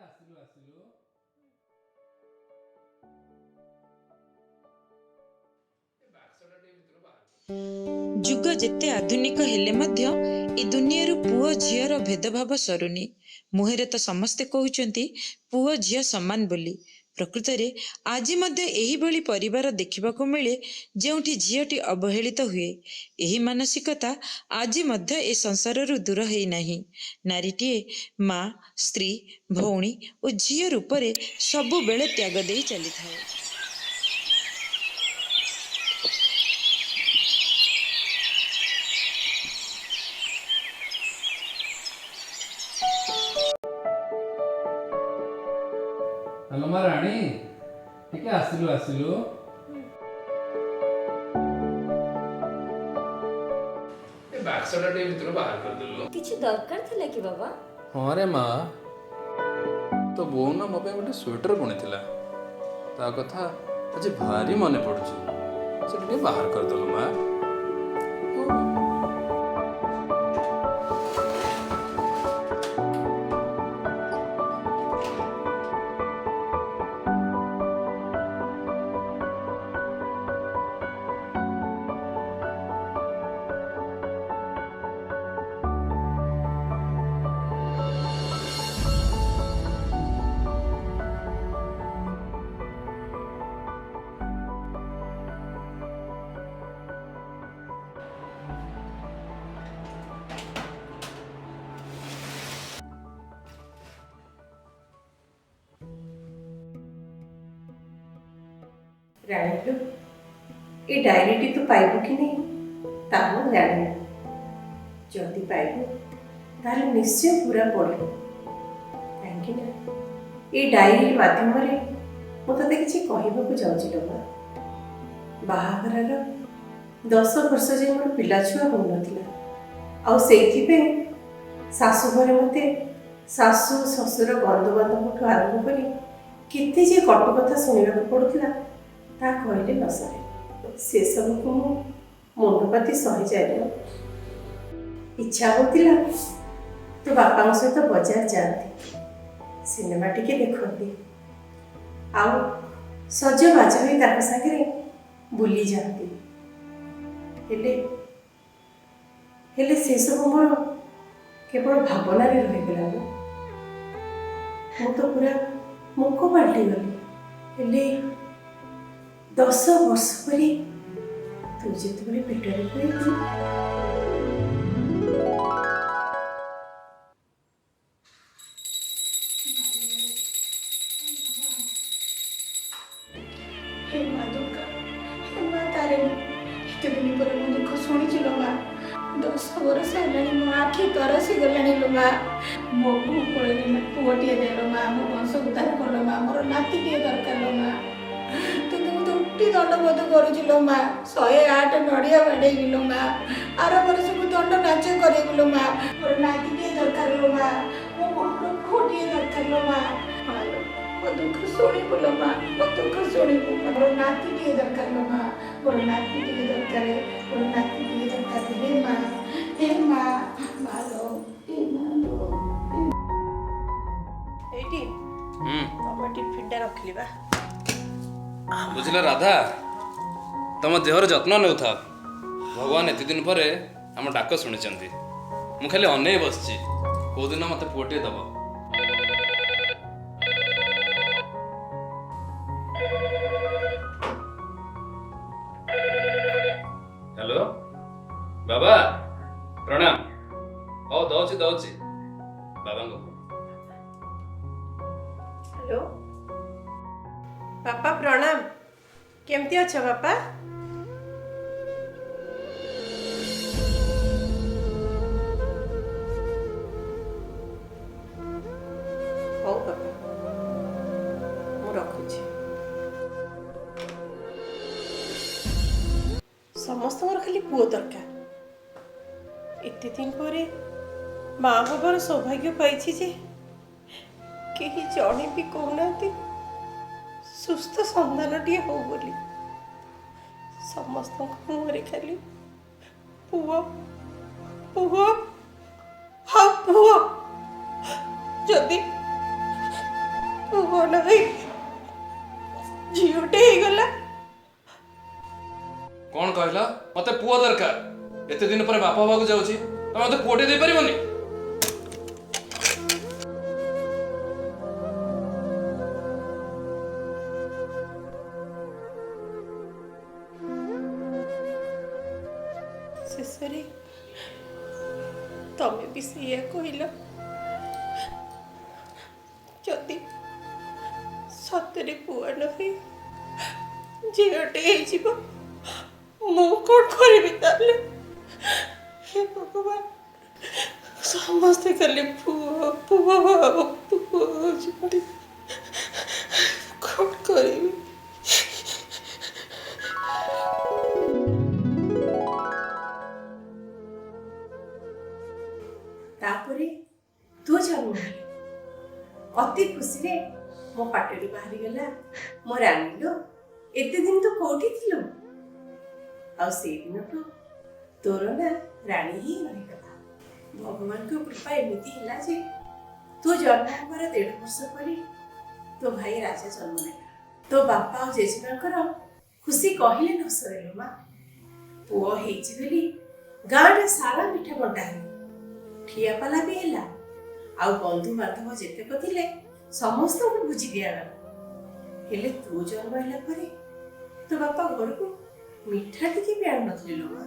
ଆସିଲୁ ଆସିଲୁ ବାକ୍ସଟା ଟିକେ ଭିତରୁ ବାହାର। ଯୁଗ ଯେତେ ଆଧୁନିକ ହେଲେ ମଧ୍ୟ ଏ ଦୁନିଆରୁ ପୁଅ ଝିଅର ଭେଦଭାବ ସରୁନି। ମୁହଁରେ ତ ସମସ୍ତେ କହୁଛନ୍ତି ପୁଅ ଝିଅ ସମାନ ବୋଲି। ପ୍ରକୃତରେ ଆଜି ମଧ୍ୟ ଏହିଭଳି ପରିବାର ଦେଖିବାକୁ ମିଳେ ଯେଉଁଠି ଝିଅଟି ଅବହେଳିତ ହୁଏ। ଏହି ମାନସିକତା ଆଜି ମଧ୍ୟ ଏ ସଂସାରରୁ ଦୂର ହେଇନାହିଁ। ନାରୀଟିଏ ମା, ସ୍ତ୍ରୀ, ଭଉଣୀ ଓ ଝିଅ ରୂପରେ ସବୁବେଳେ ତ୍ୟାଗ ଦେଇ ଚାଲିଥାଏ। ହ୍ୟାଲୋ ମା ରାଣୀ, ଟିକେ ଆସିଲୁ ଆସିଲୁ। ଏ ବାକ୍ସଟା ଟିକେ ଭିତରୁ ବାହାର କରିଦେଲୁ। କିଛି ଦରକାର ଥିଲା କି ବାବା? ହଁ ରେ ମା, ତୋ ବୋଉ ନା ମୋ ପାଇଁ ଗୋଟେ ସ୍ୱେଟର ବୁଣିଥିଲା। ତା କଥା ଆଜି ଭାରି ମନେ ପଡୁଛି। ସେଟା ଟିକେ ବାହାର କରିଦେଲୁ ମା। ହଉ ବାବା। ରାଣୀଲୋ, ଏ ଡାଏରୀଟି ତୁ ପାଇବୁ କି ନାହିଁ ତାହା ମୁଁ ଜାଣିନି। ଯଦି ପାଇବୁ ତାହେଲେ ନିଶ୍ଚୟ ପୁରା ପଢ଼ିବୁ। କାହିଁକି ନା ଏ ଡାଏରୀ ମାଧ୍ୟମରେ ମୁଁ ତତେ କିଛି କହିବାକୁ ଯାଉଛି ଲୋ ମା। ବାହାଘରର 10 ବର୍ଷ ଯାଏ ମୋର ପିଲାଛୁଆ ହେଉନଥିଲା। ଆଉ ସେଇଥିପାଇଁ ଶାଶୁ ଘରେ ମୋତେ ଶାଶୁ ଶ୍ୱଶୁର ବନ୍ଧୁବାନ୍ଧବଠୁ ଆରମ୍ଭ କରି କେତେ ଯେ କଟୁ କଥା ଶୁଣିବାକୁ ପଡ଼ୁଥିଲା ତା କହିଲେ ନ ସରେ। ସେସବୁକୁ ମୁଁ ମୁଣ୍ଡପାତି ସହିଯାଏ। ଇଚ୍ଛା ହେଉଥିଲା ତୋ ବାପାଙ୍କ ସହିତ ବଜାର ଯାଆନ୍ତି, ସିନେମା ଟିକେ ଦେଖନ୍ତି, ଆଉ ସଜବାଜ ହୋଇ ତାଙ୍କ ସାଙ୍ଗରେ ବୁଲି ଯାଆନ୍ତି। ହେଲେ ସେସବୁ ମୋର କେବଳ ଭାବନାରେ ରହିଗଲା। ମୁଁ ତ ପୁରା ମୂକ ପାଲଟିଗଲି। ହେଲେ 10 ବର୍ଷ ପରେ ତୁ ଯେତେବେଳେ ପେଟରେ ପୁରେଇଲୁ हे माँ दुर्गा, हे माँ तारिणी, एते दिन पर मो दुख शुणिची लो माँ। 10 वर्ष हेलाणी मो आखि तरसी गलाणी लो माँ। मो पुअटिए दे लो माँ, मो वंश उद्धार कर लो माँ, मोर नातीटिए दरकार लो माँ। तुमको तो उठी दंडबोध करुची लो माँ। 108 नड़िया बाड़ेगी लो माँ। आर वर्ष को दंड नाच करेगी लो माँ। मोर नातीटिए दरकार लो माँ, मो पुअटिए दरकार लो माँ। मो दुख शुणिबु लो माँ, मो दुख शुणिबु। मोर नातीटिए दरकार लो माँ, मोर नातीटिए दरकार, मोर नातीटिए दरकार। हे माँ, हे माँ, मालो, हे मालो। ଏଇଠି ତମ ଟିଫିନଟା ରଖିଲି ବା। ବୁଝିଲ ରାଧା, ତମ ଦେହର ଯତ୍ନ ନେଉଥାଅ। ଭଗବାନ ଏତେ ଦିନ ପରେ ଆମ ଡାକ ଶୁଣିଛନ୍ତି। ମୁଁ ଖାଲି ଅନେଇ ବସିଛି କୋଉଦିନ ମତେ ପୁଅଟିଏ ଦବ। ହ୍ୟାଲୋ ବାବା, ପ୍ରଣାମ। ହଉ ଦଉଛି ବାବାଙ୍କୁ। ହ୍ୟାଲୋ ବାପା, ପ୍ରଣାମ। କେମିତି ଅଛ ବାପା? ହଉ ବାପା, ମୁଁ ରଖୁଛି। ସମସ୍ତଙ୍କର ଖାଲି ପୁଅ ଦରକାର। ଏତେ ଦିନ ପରେ ମା ହବାର ସୌଭାଗ୍ୟ ପାଇଛି ଯେ କେହି ଜଣେ ବି କହୁନାହାନ୍ତି ସୁସ୍ଥ ସନ୍ତାନଟିଏ ହଉ ବୋଲି। ସମସ୍ତଙ୍କ ମୁହଁରେ ଖାଲି ପୁଅ ପୁଅ ଆଉ ପୁଅ। ଯଦି ପୁଅ ନାହିଁ ଝିଅଟେ ହେଇଗଲା। କଣ କହିଲ? ମତେ ପୁଅ ଦରକାର। ଏତେ ଦିନ ପରେ ବାପା ହବାକୁ ଯାଉଛି, ତମେ ମତେ ପୁଅଟେ ଦେଇପାରିବନି? ଶେଷରେ ତମେ ବି ସେଇଆ କହିଲ। ଯଦି ସତରେ ପୁଅ ନହେଇ ଝିଅଟେ ହେଇଯିବ, ମୁଁ କଣ କରିବି ତାହେଲେ? ହେ ଭଗବାନ, ସମସ୍ତେ ଖାଲି ପୁଅ ପୁଅ ପୁଅ ହଉଛନ୍ତି, କଣ କରିବି? ତାପରେ ତୁ ଜନ୍ମ ହେଲୁ। ଅତି ଖୁସିରେ ମୋ ପାଟିରୁ ବାହାରିଗଲା, ମୋ ରାଣୀଲୋ, ଏତେ ଦିନ ତୁ କୋଉଠି ଥିଲୁ? ଆଉ ସେଇଦିନଠୁ ତୋର ନା ରାଣୀ ହିଁ ରହିଗଲା। ଭଗବାନଙ୍କ କୃପା ଏମିତି ହେଲା ଯେ ତୁ ଜନ୍ମ ହେବାର 1.5 ବର୍ଷ ପରେ ତୋ ଭାଇ ରାଜା ଜନ୍ମ ନେଲା। ତୋ ବାପା ଆଉ ଜେଜେମାଙ୍କର ଖୁସି କହିଲେ ନ ସରେଲୋ ମା। ପୁଅ ହେଇଛି ବୋଲି ଗାଁରେ ସାରା ମିଠା ବଣ୍ଟା ହେଲା, ଠିଆପାଲା ବି ହେଲା, ଆଉ ବନ୍ଧୁବାନ୍ଧବ ଯେତେକ ଥିଲେ ସମସ୍ତଙ୍କୁ ବୁଝି ଦିଆଗଲା। ହେଲେ ତୁ ଜନ୍ମ ହେଲା ପରେ ତୋ ବାପା ଘରକୁ ମିଠା ଟିକେ ବି ଆଣିନଥିଲେ ଲୋ ମା।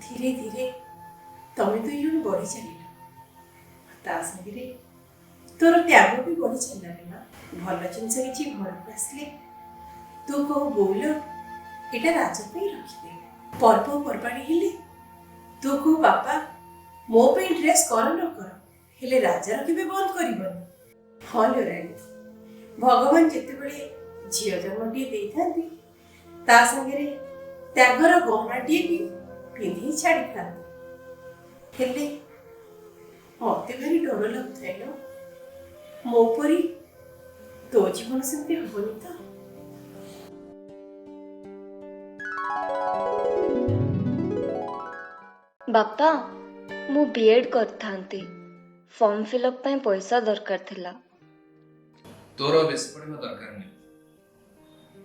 ଧୀରେ ଧୀରେ ତମେ ଦୁଇ ଜଣ ବଢି ଚାଲିଲ, ତା ସାଙ୍ଗରେ ତୋର ତ୍ୟାଗ ବି ବଢି ଚାଲିଲା ରେ ମା। ଭଲ ଜିନିଷ କିଛି ଘରକୁ ଆସିଲେ ତୁ କହୁ ବୋଉଲୋ ଏଇଟା ରାଜା ପାଇଁ ରଖିଦେ। ପର୍ବପର୍ବାଣୀ ହେଲେ ତୁ କହୁ ବାପା ମୋ ପାଇଁ ଡ୍ରେସ୍ କର ନ କର, ହେଲେ ରାଜାର କେବେ ବନ୍ଦ କରିବନି। ହଁ ଲୋ ରାଣୀ, ଭଗବାନ ଯେତେବେଳେ ଝିଅ ଜନ୍ମଟିଏ ଦେଇଥାନ୍ତି ତା ସାଙ୍ଗରେ ତ୍ୟାଗର ଗହଣାଟିଏ ବି ପିନ୍ଧି ଛାଡ଼ିଥାନ୍ତି। ହେଲେ ମତେ ଭାରି ଡର ଲାଗୁଥାଏ ଲୋ, ମୋ ପରି ତୋ ଜୀବନ ସେମିତି ହବନି ତ? ବାପା, ମୁଁ ବିଏଡ୍ କରିଥାନ୍ତି। ଫର୍ମ ଫିଲ୍ଅପ୍ ପାଇଁ ପଇସା ଦରକାର ଥିଲା। ତୋର ବେଶୀ ପଢିବା ଦରକାର ନାହିଁ।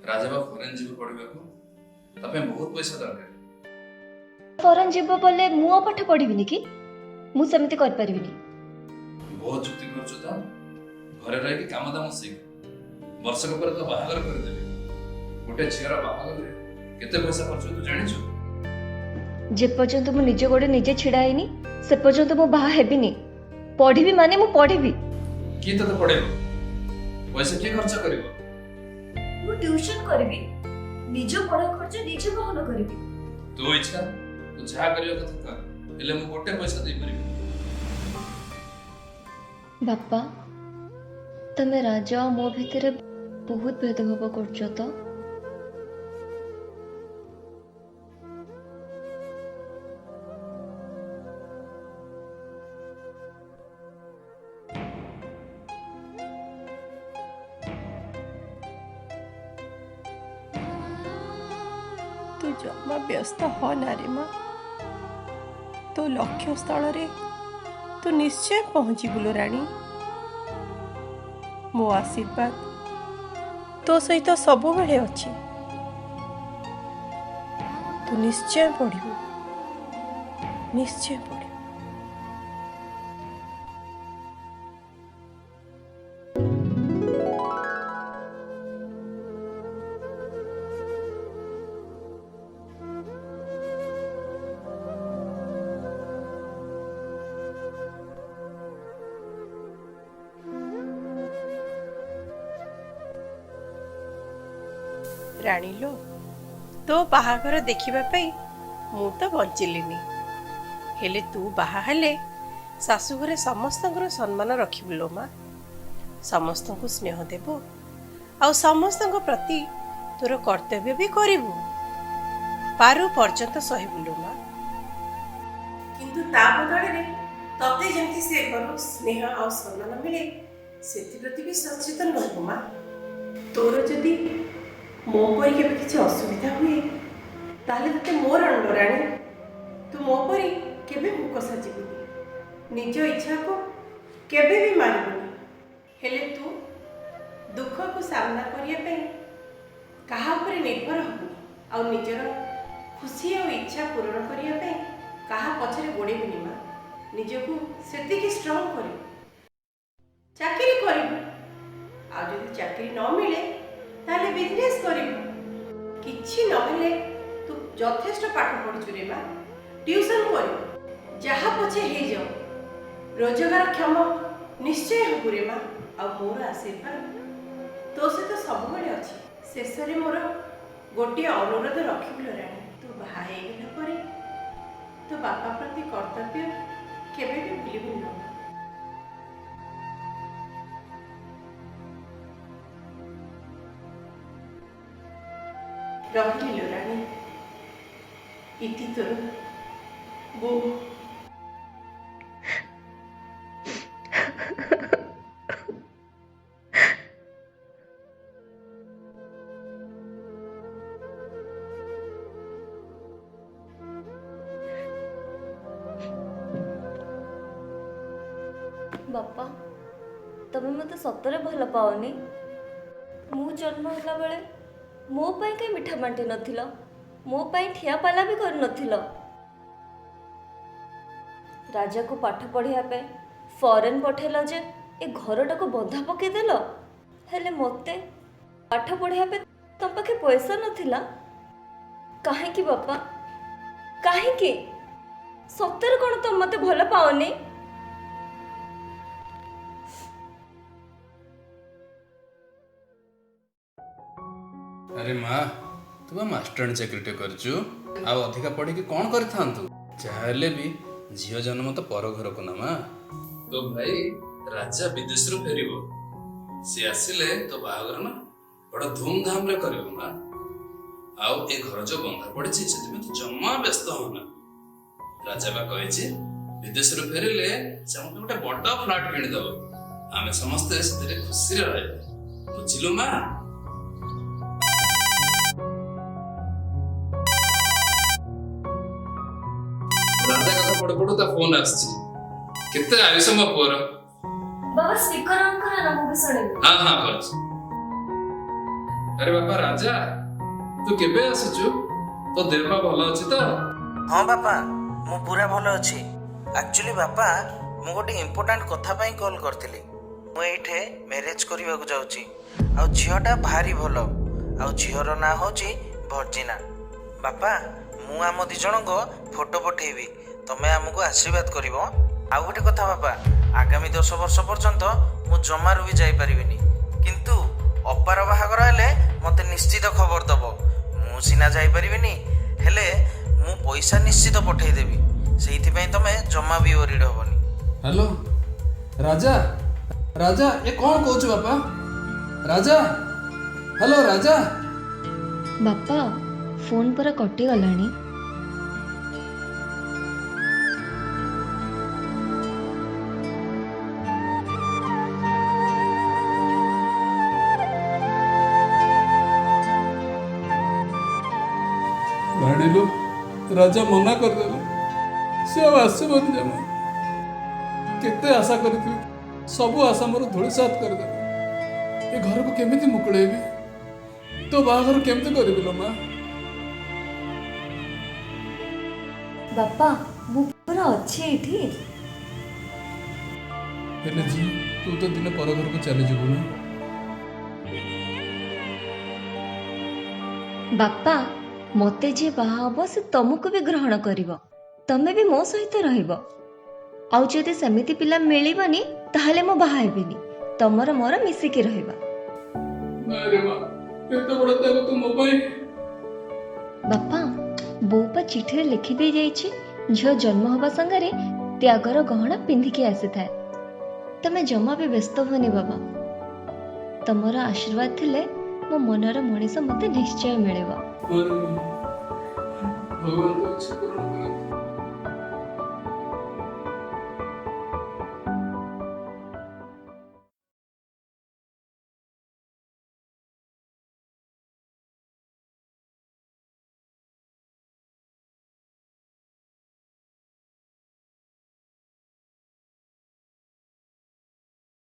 ରାଜା ବା ଫରେନ୍ ଯିବ ପଢିବାକୁ, ତା ପାଇଁ ବହୁତ ପଇସା ଦରକାର। ଫରେନ୍ ଯିବ ବୋଲେ ମୁଁ ଆଉ ପାଠ ପଢିବିନି କି? ମୁଁ ସେମିତି କରିପାରିବିନି। ବହୁତ ଯୁକ୍ତି କରୁଛୁ ତ? ଘରେ ରହିକି କାମ ଦାମ ଶିଖ। ବର୍ଷକ ପରେ ତ ବାହାଘର କରିଦେବି। ଗୋଟେ ଝିଅର ବାହାଘରରେ କେତେ ପଇସା ଖର୍ଚ୍ଚ ତୁ ଜାଣିଛୁ? ଯେପର୍ଯ୍ୟନ୍ତ ମୁଁ ନିଜ ଗୋଡ଼େ ନିଜେ ଛିଡ଼ା ହେଇନି ସେ ପର୍ଯ୍ୟନ୍ତ ମୁଁ ବାହା ହେବିନି। ପଢିବି ମାନେ ମୁଁ ପଢିବି। କିଏ ତତେ ପଢେଇବ? ପଇସା କିଏ ଖର୍ଚ୍ଚ କରିବ? ମୁଁ ଟ୍ୟୁସନ କରିବି, ନିଜ ପଢା ଖର୍ଚ୍ଚ ନିଜେ ବହନ କରିବି। ତୋ ଇଚ୍ଛା, ତୁ ଯାହା କରିବା କଥା କର, ହେଲେ ମୁଁ ଗୋଟେ ପଇସା ଦେଇପାରିବି। ବାପା, ତମେ ରାଜା ଆଉ ମୋ ଭିତରେ ବହୁତ ଭେଦଭାବ କରୁଛ ତ? ତୁ ଜମା ବ୍ୟସ୍ତ ହ ନା ରେ ମା। ତୋ ଲକ୍ଷ୍ୟ ସ୍ଥଳରେ ତୁ ନିଶ୍ଚୟ ପହଞ୍ଚିବୁ ଲୋ ରାଣୀ। ମୋ ଆଶୀର୍ବାଦ ତୋ ସହିତ ସବୁବେଳେ ଅଛି। ତୁ ନିଶ୍ଚୟ ପଢିବୁ, ନିଶ୍ଚୟ ପଢିବୁ। ରାଣୀଲୋ, ତୋ ବାହାଘର ଦେଖିବା ପାଇଁ ମୁଁ ତ ବଞ୍ଚିଲିନି, ହେଲେ ତୁ ବାହା ହେଲେ ଶାଶୁଘରେ ସମସ୍ତଙ୍କର ସମ୍ମାନ ରଖିବୁ ଲୋ ମା। ସମସ୍ତଙ୍କୁ ସ୍ନେହ ଦେବୁ, ଆଉ ସମସ୍ତଙ୍କ ପ୍ରତି ତୋର କର୍ତ୍ତବ୍ୟ ବି କରିବୁ। ପାରୁ ପର୍ଯ୍ୟନ୍ତ ସହିବୁ ଲୋ ମା। କିନ୍ତୁ ତା ବଦଳରେ ତତେ ଯେମିତି ସେ ଘରୁ ସ୍ନେହ ଆଉ ସମ୍ମାନ ମିଳେ ସେଥିପ୍ରତି ବି ସଚେତନ ରହିବୁ ମା। ତୋର ଯଦି ମୋ ପରି କେବେ କିଛି ଅସୁବିଧା ହୁଏ ତାହେଲେ ତତେ ମୋର ଅଣ୍ଡରାଣୀ ତୁ ମୋ ପରି କେବେ ମୁକ ସାଜିବୁନି, ନିଜ ଇଚ୍ଛାକୁ କେବେ ବି ମାରିବୁନି। ହେଲେ ତୁ ଦୁଃଖକୁ ସାମ୍ନା କରିବା ପାଇଁ କାହା ଉପରେ ନିର୍ଭର ହବୁନି, ଆଉ ନିଜର ଖୁସି ଆଉ ଇଚ୍ଛା ପୂରଣ କରିବା ପାଇଁ କାହା ପଛରେ ଗୋଡ଼େଇବୁନି ମା। ନିଜକୁ ସେତିକି ଷ୍ଟ୍ରଙ୍ଗ କରିବୁ, ଚାକିରି କରିବୁ, ଆଉ ଯଦି ଚାକିରି ନ ମିଳେ ତାହେଲେ ବିଜନେସ୍ କରିବୁ। କିଛି ନହେଲେ ତୁ ଯଥେଷ୍ଟ ପାଠ ପଢିଛୁ ରେ ମା, ଟ୍ୟୁସନ୍ କରିବୁ, ଯାହା ପଛେ ହେଇଯାଉ ରୋଜଗାର କ୍ଷମ ନିଶ୍ଚୟ ହବୁ ରେ ମା। ଆଉ ମୋର ଆଶୀର୍ବାଦ ତୋ ସହିତ ସବୁବେଳେ ଅଛି। ଶେଷରେ ମୋର ଗୋଟିଏ ଅନୁରୋଧ ରଖିବୁ ଲୋ ରାଣୀ, ତୁ ବାହା ହେଇଗଲା ପରେ ତୋ ବାପା ପ୍ରତି କର୍ତ୍ତବ୍ୟ କେବେ ବି ଭୁଲିବୁନି ଲୋ ମା। ରହିଲି ଲୋ ରାଣୀ, ଇତି ତୋର ବୋଉ। ବାପା, ତମେ ମୋତେ ସତରେ ଭଲ ପାଅନି? ମୁଁ ଜନ୍ମ ହେଲା ବେଳେ ମୋ ପାଇଁ କାହିଁ ମିଠା ବାଣ୍ଟି ନଥିଲ? ମୋ ପାଇଁ ଠିଆ ପାଲା ବି କରିନଥିଲ? ରାଜାକୁ ପାଠ ପଢ଼ିବା ପାଇଁ ଫରେନ୍ ପଠେଇଲ ଯେ ଏ ଘରଟାକୁ ବନ୍ଧା ପକେଇଦେଲ, ହେଲେ ମୋତେ ପାଠ ପଢ଼ିବା ପାଇଁ ତମ ପାଖେ ପଇସା ନଥିଲା? କାହିଁକି ବାପା, କାହିଁକି? ସତରେ କ'ଣ ତମେ ମୋତେ ଭଲ ପାଅନି? ଆରେ ମା, ତୁ ବା ମାଷ୍ଟରାଣୀ ଚାକିରିଟେ କରିଛୁ, ଆଉ ଅଧିକା ପଢିକି କ'ଣ କରିଥାନ୍ତୁ? ଯାହା ହେଲେ ବି ଝିଅ ଜନ୍ମ ତ ପର ଘରକୁ ନା ମା। ତୋ ଭାଇ ରାଜା ବିଦେଶରୁ ଫେରିବ, ସିଏ ଆସିଲେ ତୋ ବାହାଘର ନା ବଡ ଧୁମଧାମ ରେ କରିବ ମା। ଆଉ ଏ ଘର ଯୋଉ ବନ୍ଧା ପଡିଛି ସେଥିପାଇଁ ତୁ ଜମା ବ୍ୟସ୍ତ ହନା। ରାଜା ବା କହିଛି ବିଦେଶରୁ ଫେରିଲେ ସେ ଆମକୁ ଗୋଟେ ବଡ ଫ୍ଲାଟ କିଣିଦବ, ଆମେ ସମସ୍ତେ ସେଥିରେ ଖୁସିରେ ରହିବା, ବୁଝିଲୁ ମା? ରାଜା କଥା ପଡୁ ପଡୁ ତା ଫୋନ ଆସିଛି। କେତେ ଆୟୁଷ ମୋ ପୁଅର। ବାବା ସ୍ପିକର ଅନ୍ କର ନା, ମୁଁ ବି ଶୁଣିବି। ହଁ ହଁ କରୁଛି। ଆରେ ବାପା ରାଜା, ତୁ କେବେ ଆସିଛୁ? ତୋ ଦେହ ଭଲ ଅଛି ତ? ହଁ ବାପା, ମୁଁ ପୁରା ଭଲ ଅଛି। ଆକ୍ଚୁଆଲି ବାପା, ମୁଁ ଗୋଟେ ଇମ୍ପୋର୍ଟାଣ୍ଟ କଥା ପାଇଁ କଲ୍ କରିଥିଲି। ମୁଁ ଏଇଠି ମ୍ୟାରେଜ କରିବାକୁ ଯାଉଛି, ଆଉ ଝିଅଟା ଭାରି ଭଲ, ଆଉ ଝିଅର ନାଁ ହେଉଛି ଭର୍ଜିନା। ବାପା, ମୁଁ ଆମ ଦି ଜଣଙ୍କ ଫଟୋ ପଠେଇବି, ତମେ ଆମକୁ ଆଶୀର୍ବାଦ କରିବ। ଆଉ ଗୋଟେ କଥା ବାପା, ଆଗାମୀ 10 ବର୍ଷ ପର୍ଯ୍ୟନ୍ତ ମୁଁ ଜମାରୁ ବି ଯାଇପାରିବିନି, କିନ୍ତୁ ଅପାର ବାହାଘର ହେଲେ ମୋତେ ନିଶ୍ଚିତ ଖବର ଦବ। ମୁଁ ସିନା ଯାଇପାରିବିନି, ହେଲେ ମୁଁ ପଇସା ନିଶ୍ଚିତ ପଠେଇଦେବି, ସେଇଥିପାଇଁ ତମେ ଜମା ବି ଓରିଡ୍ ହବନି। ହ୍ୟାଲୋ ରାଜା, ରାଜା ଏ କ'ଣ କହୁଛୁ ବାପା? ରାଜା, ହ୍ୟାଲୋ ରାଜା। ବାପା, ଫୋନ୍ ପରା କଟିଗଲାଣି। ଭାଣିଲୁ, ରାଜା ମନା କରିଦେଲା, ସେ ଆଉ ଆସିବନି ଜମା। କେତେ ଆଶା କରିଥିଲି, ସବୁ ଆଶା ମୋର ଧୂଳିସାତ କରିଦେଲା। ଏ ଘରକୁ କେମିତି ମୁକୁଳେଇବି? ତୋ ବାହାଘର କେମିତି କରିବି ଲୋ ମା? ବାପା, ମୁଁ ପୁରା ଅଛି ଏଇଠି। ହେଲେ ଝିଅ, ତୁ ତ ଦିନେ ପର ଘରକୁ ଚାଲିଯିବୁ ନା? ବାପା, ମୋତେ ଯିଏ ବାହା ହବ ସେ ତମକୁ ବି ଗ୍ରହଣ କରିବ, ତମେ ବି ମୋ ସହିତ ରହିବ। ଆଉ ଯଦି ସେମିତି ପିଲା ମିଳିବନି ତାହେଲେ ମୁଁ ବାହା ହେବିନି, ତମର ମୋର ମିଶିକି ରହିବା। ନାଇରେ ମା, ଏତେ ବଡ଼ ତ୍ୟାଗ ତୁ ମୋ ପାଇଁ? ବାପା, ବୋଉ ପା ଚିଠିରେ ଲେଖିଦେଇ ଯାଇଛି, ଝିଅ ଜନ୍ମ ହେବା ସାଙ୍ଗରେ ତ୍ୟାଗର ଗହଣା ପିନ୍ଧିକି ଆସିଥାଏ। ତମେ ଜମା ବି ବ୍ୟସ୍ତ ହୁଅନି ବାବା, ତମର ଆଶୀର୍ବାଦ ଥିଲେ ମୋ ମନର ମଣିଷ ମୋତେ ନିଶ୍ଚୟ ମିଳିବ। ଭଗବାନ ତ ଇଚ୍ଛା ପୂରଣ କରନ୍ତୁ।